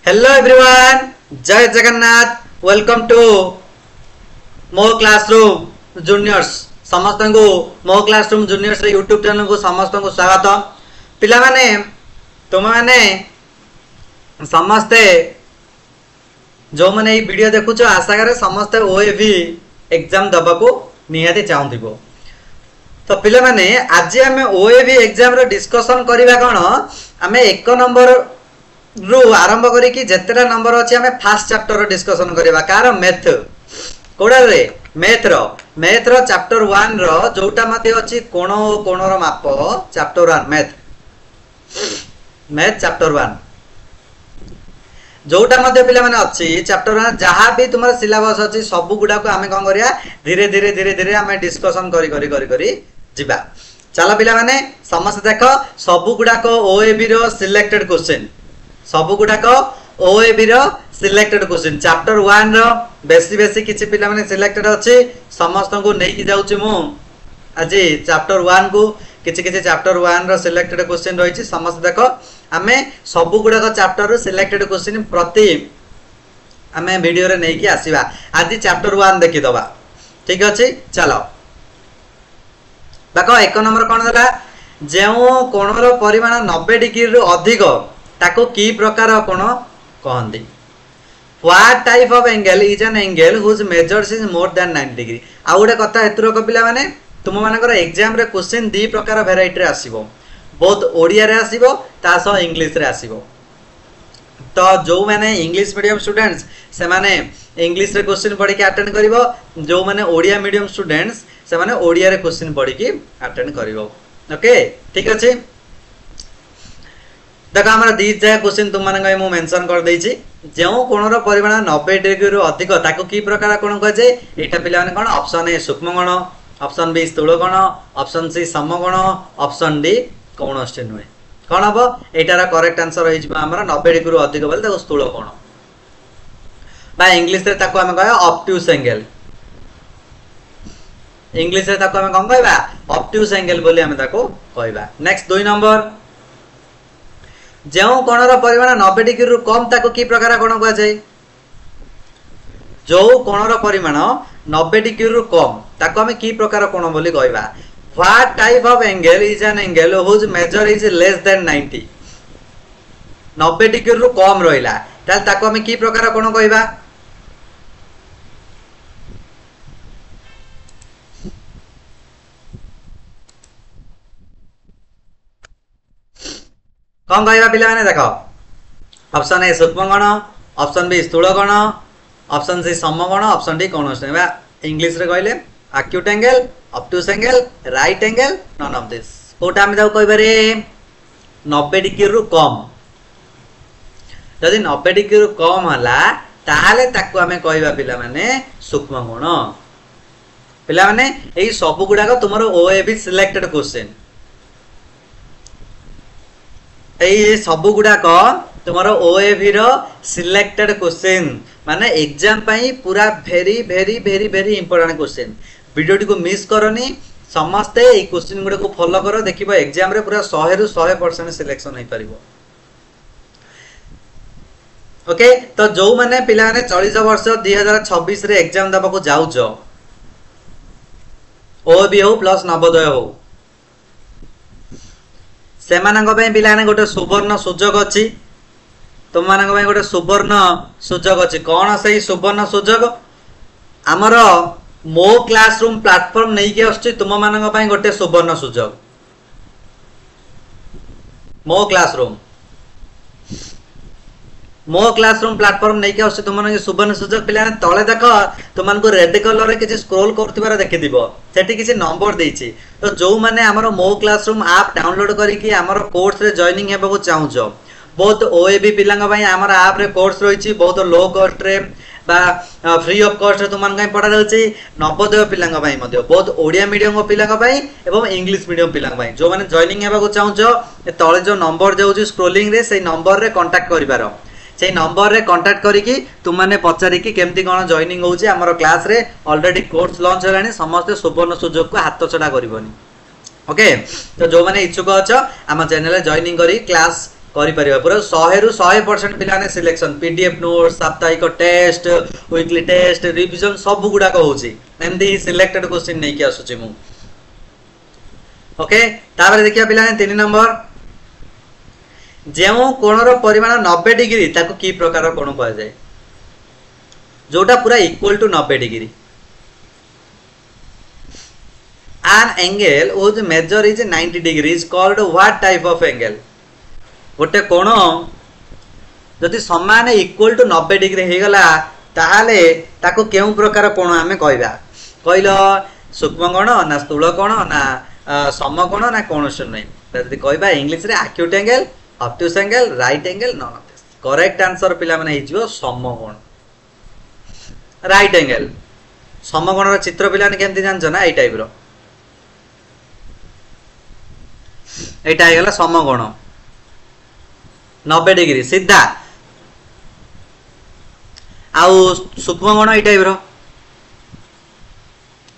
Hello everyone, जय Jagannath. Welcome to मो classroom juniors. समस्त को मो क्लासरूम जूनियर्स यूट्यूब चैनल को समस्त को स्वागत। पिला माने तुम माने समस्ते जो मैंने वीडियो देखुच आशा करे समस्ते ओएबी एग्जाम दबा को निहाती चाहूथिबो। तो पिला माने आज आम ओएबी एग्जाम रो डिस्कशन करबा कोन आम एक नंबर रु आरंभ करी जेतेटा नंबर अच्छे आम फास्ट चैप्टर डिस्कशन करबा कार मैथ कोडा रे मैथ रो चैप्टर 1 रो जोटा मते अछि कोण ओ कोण रो माप चैप्टर 1 मैथ चैप्टर 1 जोटा मते पिला माने अछि चैप्टर 1 जहां भी तुम्हारा सिलेबस अछि सब गुडा को आमे कोन करिया धीरे धीरे धीरे धीरे आमे डिस्कशन करी जिबा। चलो पिला माने समस्त देखो सब गुडा को ओएबी रो सिलेक्टेड क्वेश्चन सब गुडाक ओएबी रो सिलेक्टेड क्वेश्चन चैप्टर 1 रो बेसी किछि पिला माने सिलेक्टेड अछि समस्त को नै कि जाउछि मु आज चैप्टर 1 को किछि चैप्टर 1 रो सिलेक्टेड क्वेश्चन रहिछि। समस्त देखो आमे सब गुडाक चैप्टर रो सिलेक्टेड क्वेश्चन प्रति आमे वीडियो रे नै कि आसीबा। आज चैप्टर 1 देखि दबा, ठीक अछि। चलो देखो एक नंबर कोन दला जेउ कोण रो परिमाण 90 डिग्री रो अधिक ताको की प्रकार कोण कहंदी। What type of angle is an angle whose measures is more than 90 degree. आ गोटे कथा हेतुर को पिला माने तुम मानकर एग्जाम रे क्वेश्चन दी प्रकार वेराइटी रे आसीबो, बहुत ओडिया रे आसीबो ता सो इंग्लिश रे आसीबो। तो जो माने इंग्लिश मीडियम स्टूडेंट्स से माने इंग्लिश रे क्वेश्चन पढ़ी के अटेंड करिवो, जो माने ओडिया मीडियम स्टूडेंट्स से माने ओडिया रे क्वेश्चन पढ़ी के अटेंड करिवो। ओके, ठीक अछि। देखो हमारा दी जगह क्वेश्चन तुम माने मु मेंशन कर देछि जेउ कोणर परिमाण 90 डिग्री रु अधिक ताको की प्रकार कोण कह जे एटा पिला माने कोन ऑप्शन ए सूक्ष्म कोण, ऑप्शन बी स्थूल कोण, ऑप्शन सी समकोण, ऑप्शन डी कोणष्टे नुहे। कोन हबो एटार करेक्ट आंसर होई जिबा हमरा 90 डिग्री रु अधिक बोले ताको स्थूल कोण बा इंग्लिश रे ताको हम कहया ऑब्ट्यूज एंगल। इंग्लिश रे ताको हम कोन कहबा ऑब्ट्यूज एंगल बोली हम ताको कहबा। नेक्स्ट 2 नंबर जेउ कोणर परिमाण 90 डिग्री रु कम ताको की प्रकार कोण कह जाय। जो कोणर परिमाण 90 डिग्री रु कम ताको हम की प्रकार कोण बोली कहबा। What type of angle is an angle whose measure is less than 90। 90 degree रु कम रहिला ताल ताको हम की प्रकार कोण कहबा। कौन कहवा पिला माने देखो ऑप्शन ए सूक्ष्म कोण, ऑप्शन बी स्थूल कोण, ऑप्शन सी समकोण, ऑप्शन डी कोणष्टे। इंग्लिश रे कहले acute angle, obtuse angle, right angle, none of this. कोटा हम जाऊ कहबा रे 90 डिग्री रु कम। जदि 90 डिग्री रु कम हला ताहाले ताको हमें कहबा पिला माने सूक्ष्म कोण। पिला माने एई सब गुडा को तुमरो ओएबी सिलेक्टेड क्वेश्चन ए सब गुडा को तुम्हारा ओएबी रो सिलेक्टेड क्वेश्चन माने एग्जाम पाई पूरा very very very very important question. Video T को मिस करनी, समस्त ए क्वेश्चन गुडा को फॉलो करो, देखिबो एग्जाम रे पूरा 100 रु 100% सिलेक्शन होई परिबो। ओके, तो जो माने पिला माने 40 वर्ष 2026 रे एग्जाम दबा को जाउचो ओएबी हो प्लस नवोदय हो से पिलाने गोटे सुवर्ण सुजोग अच्छी। तुम मान गोटे सुवर्ण सुजोग अच्छी। कौन से सुवर्ण सुजोग आमर मो क्लासरूम प्लेटफॉर्म नहीं के आछी तुम मान गोटे सुवर्ण सुजोग। मो क्लासरूम प्लेटफॉर्म नहीं के आछी तुम मान सुवर्ण सुजोग। पिला तले देख तुमको रेड कलर रे किछि स्क्रॉल करथिबार देखि दिबो, सेठी किछि नंबर देछि। तो जो माने हमर मो क्लासरूम ऐप डाउनलोड करी कि हमर कोर्स रे जॉइनिंग हेबाकू चाहूछो, बहुत ओएबी पिलांग पई हमर ऐप रे कोर्स रहिछि, बहुत लो कॉस्ट रे बा फ्री ऑफ कॉस्ट रे तुमन पई पढा रहछि। नवोदय पिलांग पई मध्ये बहुत ओडिया मीडियम पिलांग पई एवं इंग्लिश मीडियम पिलांग पई जो माने जॉइनिंग हेबाकू चाहूछो तळे जो नंबर जाउछि स्क्रॉलिंग रे सेही नंबर रे कांटेक्ट करिबारो। से नंबर रे कांटेक्ट करिकी तुम माने पचारि कि केमती कोन जॉइनिंग होउछि हमर क्लास रे ऑलरेडी कोर्स लॉन्च होलानी। समस्त सुवर्ण सुजोग को हाथ छडा करबोनी। ओके, तो जो माने इच्छुक अछ हम चैनल रे जॉइनिंग करी क्लास କରିପାରିବା पूरा 100 रु 100% पिलाने सिलेक्शन पीडीएफ नोट साप्ताहिक टेस्ट वीकली टेस्ट रिवीजन सब गुडा को होची एमदी सिलेक्टेड क्वेश्चन नै कि आसुची मु ओके तापर देखिया पिलाने 3 नंबर जेउ कोणर परिमाण 90 डिग्री ताको की प्रकार कोण कहै जाय जोटा पूरा equal to 90 degree an angle whose measure is 90 degrees called what type of angle गोटे कोण जदि समान इक्वल टू 90 डिग्री हे गला ताहाले ताको केउ प्रकार कोण आमे कहबा कहलो सूक्ष्म कोण ना स्थूल कोण ना समकोण ना कोणोस नै जदि कहबा इंग्लिश रे acute angle obtuse angle right angle none of this correct answer पिला माने हिजो समकोण राइट एंगल समकोण रो चित्र पिला ने केमति जानछ ना ए टाइप रो एटा हे गला समकोण 90 डिग्री सीधा आउ सूक्ष्म कोण ए टाइप रो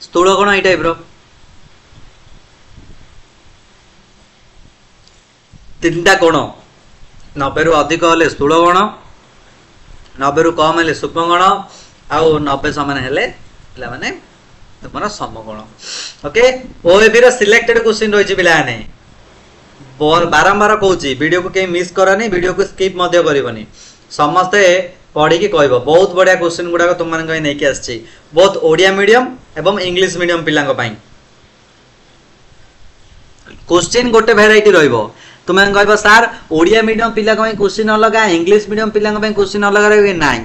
स्थूल कोण ए टाइप रो तीनटा कोण 90 रु अधिक हेले स्थूल कोण 90 रु कम हेले सूक्ष्म कोण आउ 90 समान हेले पिला माने तुमरा समकोण ओके ओएबी रो सिलेक्टेड क्वेश्चन रहिछि पिला ने बारंबार कहूँ वीडियो को कहीं मिस करनी वीडियो को स्किप मध्य करनी समस्ते पढ़ी की कहब बहुत बढ़िया क्वेश्चन गुड़ाक तुम मैंने नहीं आसी बहुत ओडिया मीडियम एवं इंग्लिश मीडियम पिला क्वेश्चन गोटे भेराइटी रहिबो तुम कह सार ओडिया मीडियम पिला क्वेश्चन अलग इंग्लिश मीडियम पिला क्वेश्चन अलग रही ना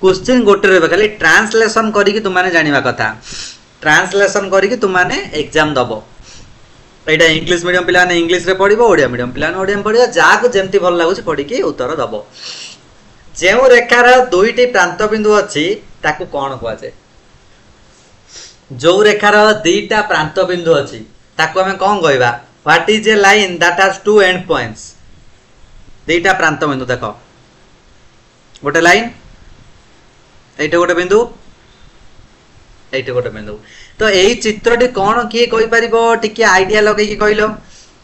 क्वेश्चन गोटे रही खाली ट्रांसलेशन करके तुमने जाना कथा ट्रांसलेशन करके तुमने एग्जाम दब एटा इंग्लिश मीडियम पिला ने इंग्लिश रे पढ़िबो ओडिया मीडियम पिला ने ओडिया में पढ़िबो जाको जेमति भल लागुछि पढ़ी के उत्तर दबो जेउ रेखार दुईटी प्रांत बिंदु अछि ताकू कोन कहै छै जो रेखार दुईटा प्रांत बिंदु अछि ताकू हमें कोन कहबा what is a line that has two end points दुईटा प्रांत बिंदु देखो गोटे लाइन एटा गोटे बिंदु एटा गोटे बिंदु तो यही चित्रटी कौन किए कहि परिबो टिके आइडिया लगे कि कहलो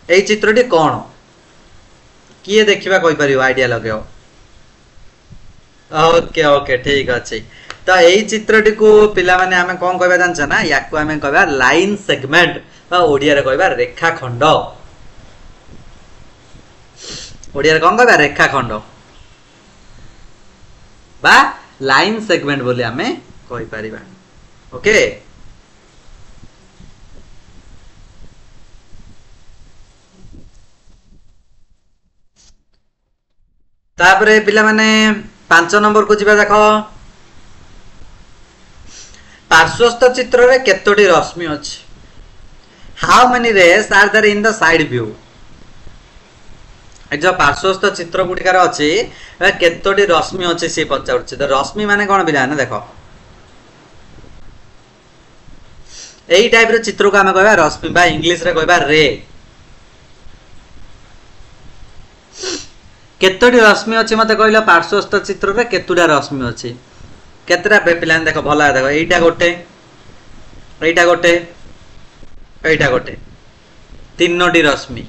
एही चित्रटी कौन किए देखिबा कहि परिबो आइडिया लगेओ ओके ओके ठीक अछि तो यही चित्रटी को पिला माने हमें कोन कहबा जानछ ना याकू हमें कहबा लाइन सेगमेंट बा ओडिया रे कहबा रेखा खंड ओडिया रे कोन कहबा रेखा खंड बा लाइन सेगमेंट बोली हमें कहि परिबा ओके तापरे पिला माने 5 नंबर को जिबा देखो पार्श्वस्थ चित्र रे केतोटी रश्मि अछि how many rays are there in the side view ए जो पार्श्वस्थ चित्र गुटिकार अछि केतोटी रश्मि अछि से पचाउछि तो रश्मि माने कोन पिला ने देखो एई टाइप रो चित्र को हम कहबा रश्मि बा इंग्लिश रे कहबा रे केतोटी रश्मि अछि मते कहलो पार्श्वस्थ चित्र रे केतुडा रश्मि अछि केतरा पिलान देखो भला देखो एईटा गोटे एईटा गोटे एईटा गोटे तीनोटी रश्मि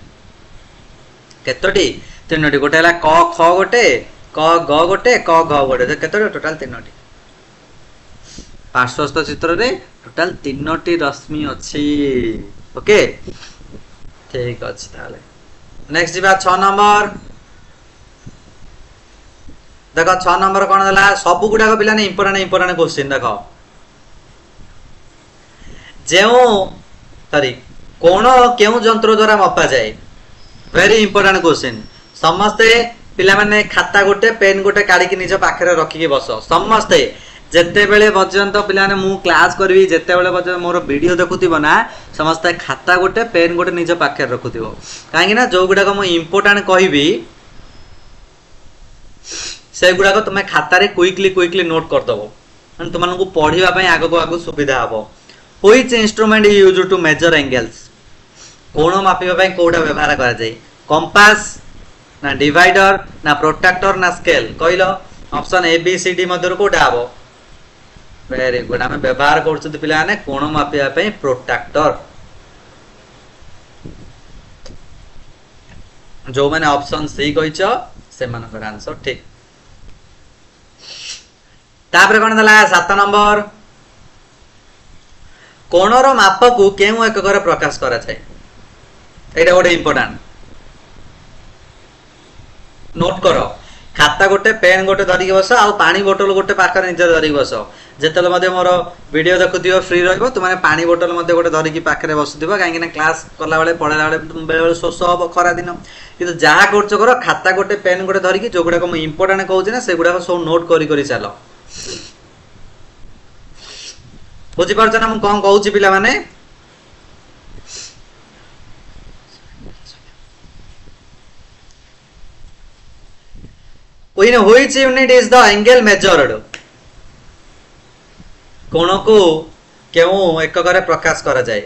केतोटी तीनोटी गोटे हला क ख गोटे क ग गोटे क घ गोटे केतोटी टोटल तीनोटी पार्श्वस्थ चित्र रे टोटल तीनोटी रश्मि अछि ओके ठीक अछि ताले नेक्स्ट जिबा 6 नंबर देखो 6 नंबर कोन दला सब गुडा को पिला ने इंपोर्टेंट क्वेश्चन देखो जेउ सॉरी कोन केउ यंत्र द्वारा मपा जाए वेरी इंपोर्टेंट क्वेश्चन समस्ते पिला माने खाता गोटे पेन गोटे काढी के निज पाखरे रखी के बसो समस्ते जेते बेले पर्यंत पिला ने मु क्लास करबी जेते बेले पर्यंत मोर वीडियो देखुथिबो ना समस्त खाता गोटे पेन गोटे निज पाखे रखुथिबो काहे ना जो गुडा को मु इंपोर्टेंट कहिबी से गुडा को तुमे खाता रे क्विकली नोट कर दबो अन तुमन को पढिबा पई आगो सुविधा हबो which instrument used to measure angles कोण मापिबा पई कोडा व्यवहार करा जाय कंपास ना डिवाइडर ना प्रोट्रैक्टर ना स्केल कहिलो option A B C D मधुर कोडा हबो वेरी गुड आमे व्यवहार करछुत पिला ने कोण मापिबा पई प्रोट्रैक्टर जो मैंने ऑप्शन सी कहिछ से मानकर आंसर ठीक। तापर कोन दला 7 नंबर कोणर माप को केउ एककर प्रकाश करा जाय। एटा गोटे इंपोर्टेंट नोट करो। खाता गोटे पेन गोटे धरिक बस आ पानी बोतल गोटे पाखर निजे धरिक बस। जेतले मध्ये मोर वीडियो देखुथिबो फ्री रहइबो तुमाने पानी बोतल मध्ये गोटे धरिक पाखरे बसुथिबो काहे कि क्लास करला बेले पढला बेले बेले शोष हो खरा दिन किंतु जहा करछ करो खाता गोटे पेन गोटे धरिक जो गुडा को इंपोर्टेंट कहउछ ना से गुडा को सब नोट करी करी चलो। बुझी परछ ना हम कोन कहउछ पिला माने in which unit is the angle measured कोण को क्यों एकक प्रकाश करा जाए।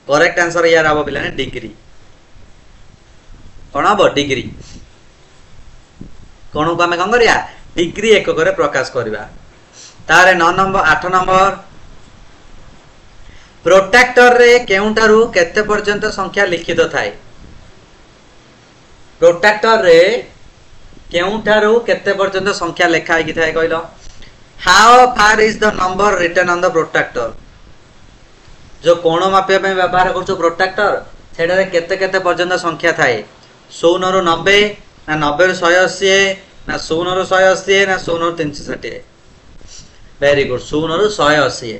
करेक्ट आंसर यार हम पिला डिग्री कौन हम डिग्री कोण को आम कौन करिया डिग्री एकक प्रकाश करवा। तारे 9 नंबर 8 नंबर प्रोट्रैक्टर रे केउंटारू केते पर्यंत संख्या लिखित थाए। प्रोट्रैक्टर रे केउंटारू केते पर्यंत संख्या लेखा होई थाए कहलो। How far is the number written on the protractor. जो कोण मापिया पे व्यवहार करछो प्रोट्रैक्टर सेडा रे केते केते पर्यंत संख्या थाए 0 ରୁ 90 ना 90 ରୁ 180 ना 0 ରୁ 180 ना 0 ରୁ 360। वेरी गुड 0 ରୁ 180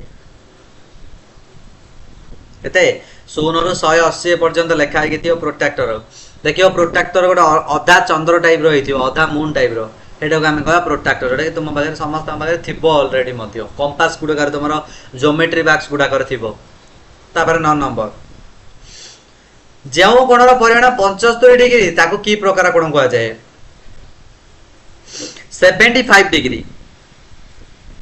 केते 0 ରୁ 180 पर्यंत लेखा होई थियो प्रोट्रैक्टर। देखियो प्रोट्रैक्टर गोटे अधा चंद्र टाइप रो हेतियो अधा मून टाइप रो एटा को हम कहबा प्रोट्रैक्टर। एटा कि तुम पाखे समस्त पाखे थिबो ऑलरेडी मथियो कंपास गुडा तुम ज्योमेट्री बॉक्स गुडा कर थिबो। तापर 9 नंबर जेउ कोणर परिमाण 75 डिग्री ताको की प्रकार कोण कहआ जाय 75 डिग्री।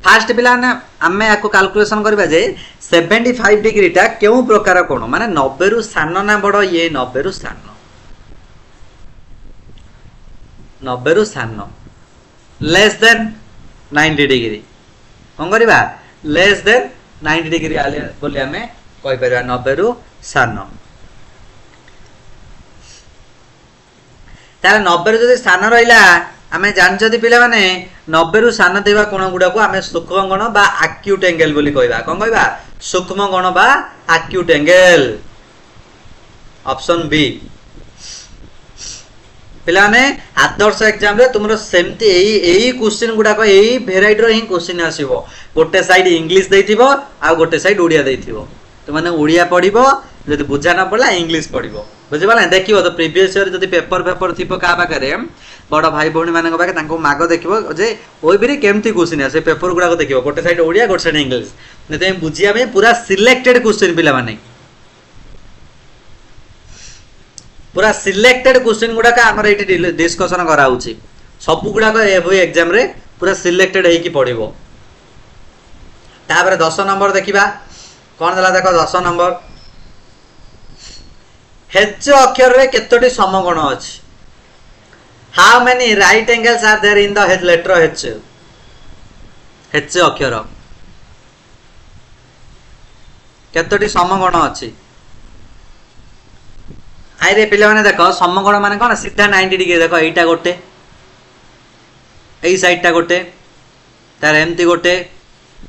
फास्ट पिला ने हमें याको कैलकुलेशन करबा जे 75 डिग्री टा केउ प्रकार कोण माने 90 रु सान ना बड़ ये 90 रु सान 90 रु सान लेस देन 90 डिग्री कौन करवा लेस देन 90 डिग्री बोली हमें कहि परबा 90 रु सान। ताले 90 जदि सान रहिला आमे जानछथि पिला माने 90 रु सान देबा कोण गुडा को आमे सूक्ष्म कोण बा एक्यूट एंगल बोली कहबा। कोन कहबा सूक्ष्म कोण बा एक्यूट एंगल ऑप्शन बी। पिलाने आदर्श एग्जाम रे तुमरो सेमती एई क्वेश्चन गुडा को एई वेराइटी रो ही क्वेश्चन आसीबो। गोटे साइड इंग्लिश देथिबो आ गोटे साइड ओडिया देथिबो। तो माने ओडिया पढिबो जदि बुझा न पड़ला इंग्लिश पढिबो बुझि पाला। देखिबो तो प्रीवियस ईयर जदि पेपर थिबो का पाकरे बड़ भाई भौणी मानक पाके तांको माग देखिबो जे ओइ बिरे केमती क्वेश्चन आसे पेपर गुडा को देखिबो गोटे साइड ओडिया गोटे साइड इंग्लिश नेते बुझिया में पूरा सिलेक्टेड क्वेश्चन पिला माने पूरा सिलेक्टेड क्वेश्चन गुडा का हमर एटी डिस्कशन करा होची सब गुडा को एवरी एग्जाम रे पूरा सिलेक्टेड हेकी पढिबो। तापर 10 नंबर देखिबा कोन दला देखो 10 नंबर एच अक्षर रे केतोटी समकोण अछि। How many right angles are there in the letter H. H अक्षर केतोटी समकोण अछि। आई रे पिला माने देखो समकोण माने कोन सीधा 90 डिग्री देखो एटा गोटे एई साइड टा गोटे तार एम्ति गोटे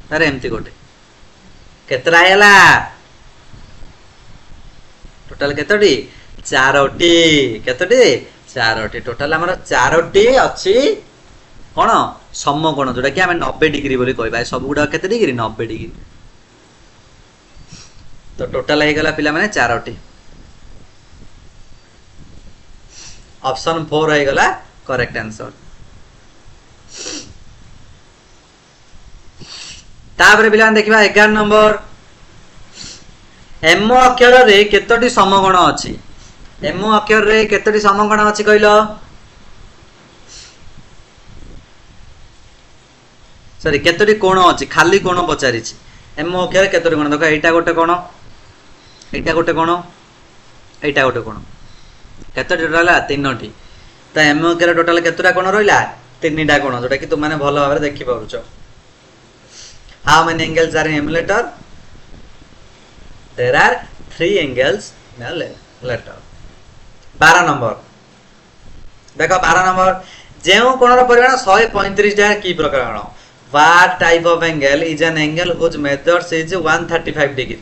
तार एम्ति गोटे केतरा हैला टोटल केतोटी चारोटी केतोटी चारोटी टोटल हमर चारोटी अछि कोन समकोण जोटा कि हम 90 डिग्री बोली कहबा सब गुडा केते डिग्री 90 डिग्री। तो टोटल हे गला पिला माने चारोटी ऑप्शन 4 है गला करेक्ट आंसर। तापर पिला देखिबा 11 नंबर एम अक्षर रे केतोटी समकोण अछि। एम अक्षर रे केतोटी समकोण अछि कहलो सॉरी केतोटी कोण अछि खाली कोण पचारि छि। एम अक्षर केतोटी कोण देखो एटा गोटे कोण एटा गोटे कोण एटा गोटे कोण केतोटी टोटल 3टी। त एम अक्षर टोटल केतोटा कोण रहिला 3टा कोण जोटा कि तुम माने भलो भाबरे देखि पाउछो। How many angles are in emulator there are 3 angles in letter. 12 number देख 12 नंबर जो कोणर परिमाण 135 डिग्री की प्रकार कोण what type of angle is an angle which measures is 135 degree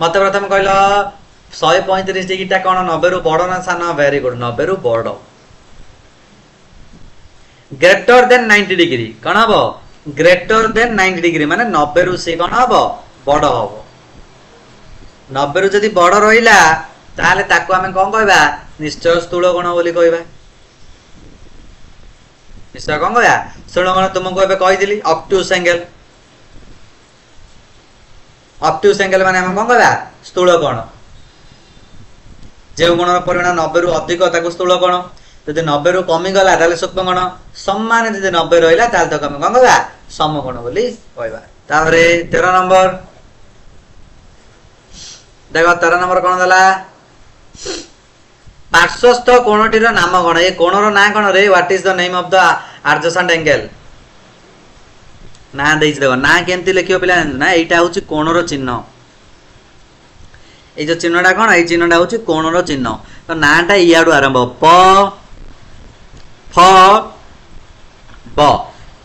मत प्रथम कहल 135 डिग्री टा कोन 90 रु बड़ ना सान वेरी गुड 90 रु बड़ ग्रेटर देन 90 डिग्री कौन हम ग्रेटर देन 90 डिग्री माने 90 रु से कौन हम बड़ हम 90 रु जदि बड़ रहिला ताले ताको हमें कौन कहबा निश्चय स्थूल कोण बोली कहबा निश्चय कौन कहबा स्थूल कोण तुमको एबे कहि दिली ऑब्ट्यूज एंगल माने हम कौन कहबा स्थूल कोण जे कोणर परिमाण 90 रु अधिक ताको स्थूल कोण यदि 90 रु कमी गला ताले सूक्ष्म कोण समान यदि 90 रहिला ताले तो हम कौन कहबा समकोण बोली कहबा तारे 13 नंबर देखो 13 नंबर कोन दला पार्श्वस्थ कोणटीर नाम कोन ए कोणर ना कोन रे what is the name of the adjacent angle ना देइछ देखो ना केमती लिखियो पिला ना एटा होची कोणर चिन्ह ए जो चिन्हटा कोन ए चिन्हटा होची कोणर चिन्ह तो नाटा इयाडू आरंभ प फ ब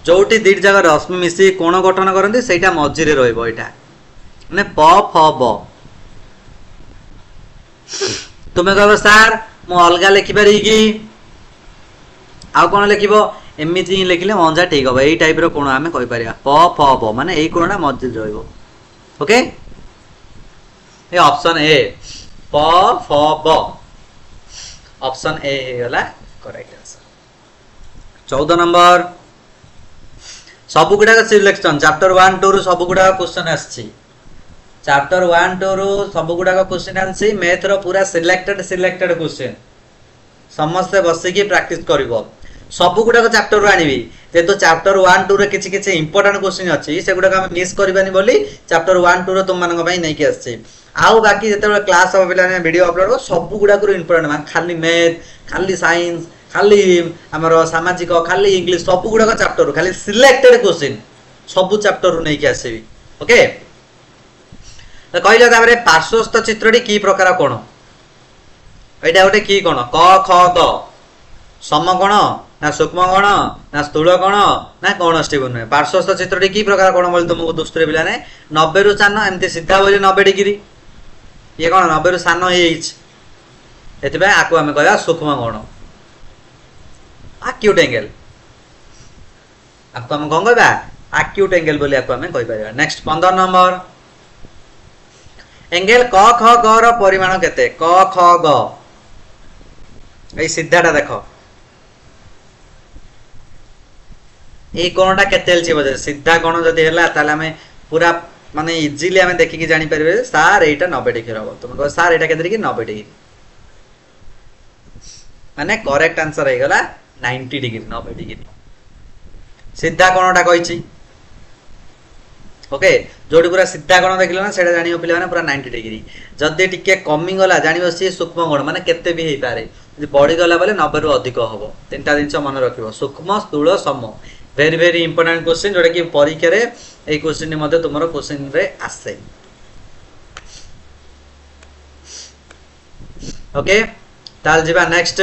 जोटी दीट जगह रश्मि मिसी कोण गठन करंती सेटा मझी रे रहइबो एटा माने प फ ब तुमे कहबो सर मु अलगा लिखि पारि कि आ कोन लिखिबो एमिति ही लिखिले मंजा ठीक हो एई टाइप रो कोण हमें कहि परिया प फ ब माने एई कोणटा मझी रे रहइबो ओके ए ऑप्शन ए प फ ब ऑप्शन ए गला करेक्ट आंसर 14 नंबर सब गुडा सिलेक्शन चैप्टर 1 2 रु सब गुडा क्वेश्चन आछि चैप्टर 1 2 रु सब गुडा क्वेश्चन आछि मैथ रो पूरा सिलेक्टेड क्वेश्चन समस्त बसी की प्रैक्टिस करिवो सब गुडा चैप्टर रु आनिबी जेतो चैप्टर 1 2 रे किछि किछि इंपोर्टेंट क्वेश्चन अछि से गुडा हम मिस करबानी बोली चैप्टर 1 2 रो तुम मानक पई नै कि आछि आउ बाकी जेते क्लास हो पिला ने वीडियो अपलोड हो सब गुडा को इंपोर्टेंट मान खाली मैथ खाली साइंस खाली हमर सामाजिक खाली इंग्लिश सब गुडा का चैप्टर खाली सिलेक्टेड क्वेश्चन सब चैप्टर नै कि आसीबी ओके तो कहले ताबरे पार्श्वस्थ चित्रटी की प्रकार कोण एटा गोटे की कोण क ख ग समकोण ना सूक्ष्म कोण ना स्थूल कोण ना कोणष्टि कोण पार्श्वस्थ चित्रटी की प्रकार कोण बोल तुमको दुष्टरे पिला ने 90 रु सान एमती सीधा बोली 90 डिग्री ये कोण 90 रु सान हेइछ एतिबा आको हमें कहया सूक्ष्म कोण एक्यूट एंगल आपको हम कौन कहबा एक्यूट एंगल बोली आपको हमें कहि परिबा नेक्स्ट 15 नंबर एंगल क ख ग रो परिमाण केते क ख ग ए सीधाटा देखो ए कोणटा केते लछि बजे सीधा कोण जदी हैला ताले हमें पूरा माने इजीली हमें देखि कि जानि परिबे सर एटा 90 डिग्री रहबो तुम कह सर एटा केते डिग्री 90 डिग्री माने करेक्ट आंसर हे गला 90 डिग्री 90 डिग्री सीधा कोणटा कहिछि ओके जोडी पूरा सीधा कोण देखिलो ना सेटा जानियो पिला माने पूरा 90 डिग्री जदी टिके कमी गला जानियो सी सूक्ष्म कोण माने केते भी हे पारे जदी बॉडी गला बोले 90 रु अधिक हबो तीनटा दिनस मन रखिबो सूक्ष्म स्थूल सम वेरी इंपोर्टेंट क्वेश्चन जोडा कि परीक्षा रे ए क्वेश्चन मध्ये तुमरो क्वेश्चन रे आसे ओके ताल जिबा नेक्स्ट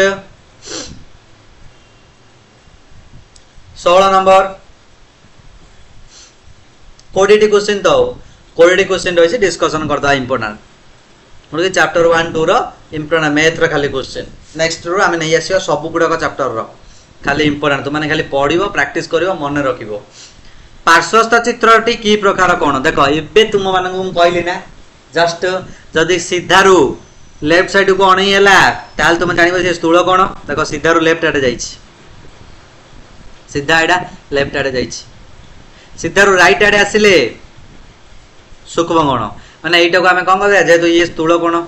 16 नंबर कोडिटी क्वेश्चन तो कोडिटी क्वेश्चन रही डिस्कशन करदा इंपोर्टेंट मोर चैप्टर 1 2 रो इंपोर्टेंट मैथ रो खाली क्वेश्चन नेक्स्ट रो हमें नहीं आसीयो सब गुडा का चैप्टर रो खाली इंपोर्टेंट तुम माने खाली पढिबो प्रैक्टिस करिवो मन रखिबो पार्श्वस्थ चित्रटी की प्रकार कोन देखो एबे तुम मानन को कहली ना जस्ट जदी सीधा रू लेफ्ट साइड को अणी हैला ताल तुम जानिबो जे स्थूल कोन देखो सीधा रू लेफ्ट आडे जाईछि सीधा एडा लेफ्ट आडे जाईछि सीधा रू राइट आडे आसिले सूक्ष्म कोण माने एटा को हमें कोन कहबा जे तो ये स्थूल कोण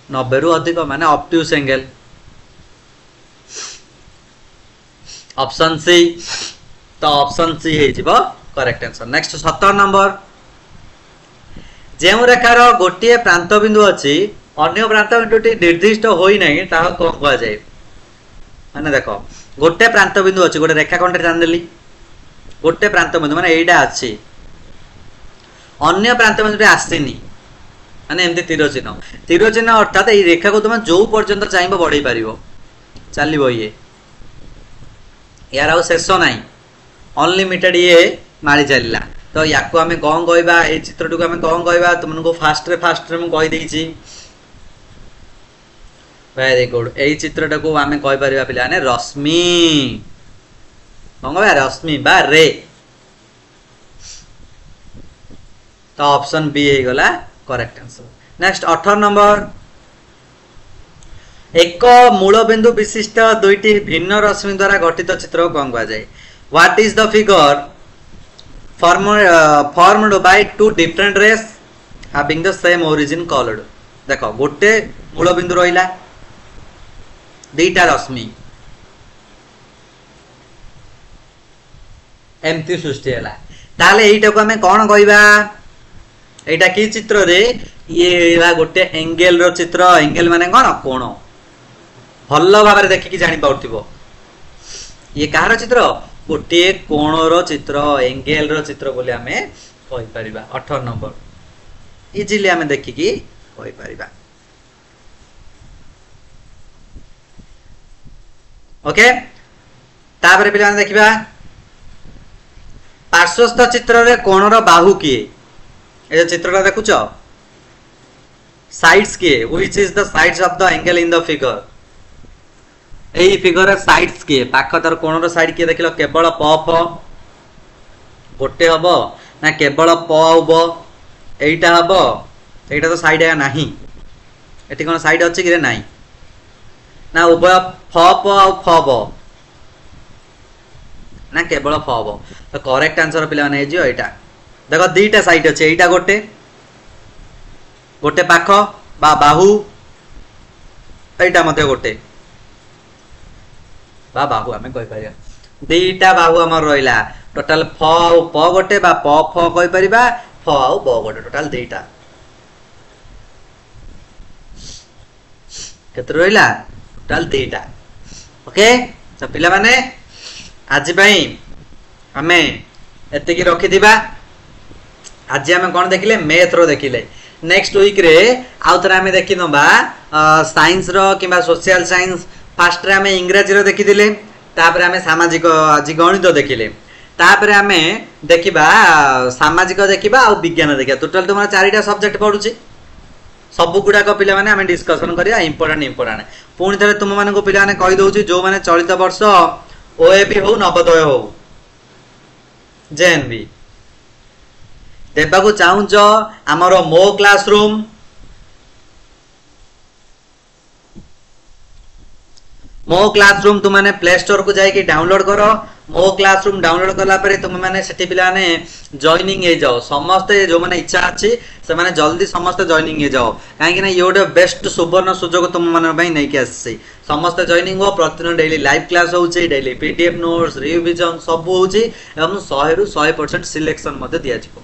90 रु अधिक माने ऑब्ट्यूज एंगल ऑप्शन सी तो ऑप्शन सी हे जिवो करेक्ट आंसर नेक्स्ट 17 नंबर जेउ रेखार गोटे प्रांत बिंदु अछि अन्य प्रांत बिंदुटी निर्दिष्ट होई नै ता कोन कहवा जाय माने देखो गोटे प्रांत बिंदु अछि गोटे रेखा खंड जान देली गोटे प्रांत बिंदु माने एइडा अछि अन्य प्रांत बिंदुटी आसीनी माने एमती तीर चिन्ह अर्थात ये रेखा को तुम जो पर्यंत चाहिए बढ़ई पार चलो ये यार आउ शेष ना अनलिमिटेड ये मारी चलला तो या आम कौन कहवा ये चित्र को आम कौन कहवा तुमको फास्ट रे मुझे कहीदे वेरी गुड यही चित्रटा को आम कहीपर पे रश्मि कौन कह रश्मि बा रे तो ऑप्शन बी हो गला करेक्ट आंसर। नेक्स्ट 18 नंबर एक मूल बिंदु विशिष्ट दुईटी भिन्न रश्मि द्वारा गठित चित्र कौन कह जाए what is the figure formed by two different rays having the same origin colored देखो गोटे मूल बिंदु रहिला दीटा रश्मि एमती सृष्टि है ताले एटा को हमें कौन कहबा एटा की चित्र रे ये गोटे एंगल रो चित्र एंगल माने कौन कोण भल भाव देखिकी जानी पाउथिबो ये कहार चित्र गोटे कोणर चित्र एंगल रो चित्र बोली आमे कहि परिबा 18 नंबर इजीली आमे देखिकी कहि परिबा ओके तापर पिला देखिबा पार्श्वस्थ चित्र रे कोणर बाहु किए ए चित्रटा देखुछ साइड्स किए which is the sides of the angle in the figure AE figure sides के पाख तर कोणर साइड के देखिलो केवल प फ गोटे हबो ना केवल प हबो एइटा हबो एइटा तो साइड है नाही एटी कोन साइड अछि कि रे नाही ना उभय फ प आ फ ब ना केवल फ हबो तो करेक्ट आंसर पिला माने जो एइटा देखो दीटा साइड अछि एइटा गोटे गोटे पाख बा बाहु एइटा मते गोटे बाहु आम कहीपर दीटा बाहु आम रहा टोटाल फ प गोटे बा प फ कहीपर फ आउ ब गोटे टोटाल दीटा केते रहा टोटाल दीटा ओके तो पिला माने आज आमे एतिकी रखिथिबा आज आमे कोन देखिले मैथ रो देखिले नेक्स्ट वीक रे आउ थरा आमे देखि नबा साइंस रो किबा सोशल साइंस फास्ट रे आमे इंग्रजी रो देखिथिले तापर आमे सामाजिक आज गणित देखिले तापर आमे देखिबा सामाजिक देखिबा आ विज्ञान देखिबा टोटल तुमरा चारिटा सब्जेक्ट पढुची सब गुडा को पिला माने आमे डिस्कशन करिया इंपोर्टेंट पुणी थरे तुम माने को पिला माने कहि दउची जो माने चलित वर्ष ओएबी हो नवोदय हो जेएनबी देबा को चाहू जो हमरो मो क्लासरूम मो क्लासरूम तुम मैंने प्ले स्टोर को जाके डाउनलोड करो मो क्लासरूम डाउनलोड कला परे तुम मैंने सेठी पिला ने जॉइनिंग हे जाओ समस्त जो माने इच्छा अछि से माने जल्दी समस्त जॉइनिंग हे जाओ काहे कि ना ये गोटे बेस्ट सुवर्ण सुजोग तुम माने भाई नै के आसी समस्त जॉइनिंग हो प्रतिदिन डेली लाइव क्लास होउची डेली पीडीएफ नोट्स रिवीजन सब होउची एवं 100 रु 100% सिलेक्शन मध्ये दिया जिवो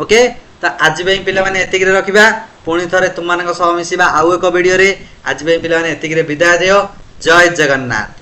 ओके तो आज भाई पिला माने एतिक रे रखिबा पुणी थरे तुम मानक सह मिसिबा आउ एक वीडियो रे आज भाई पिला माने एतिक रे विदाय दियो जय जगन्नाथ।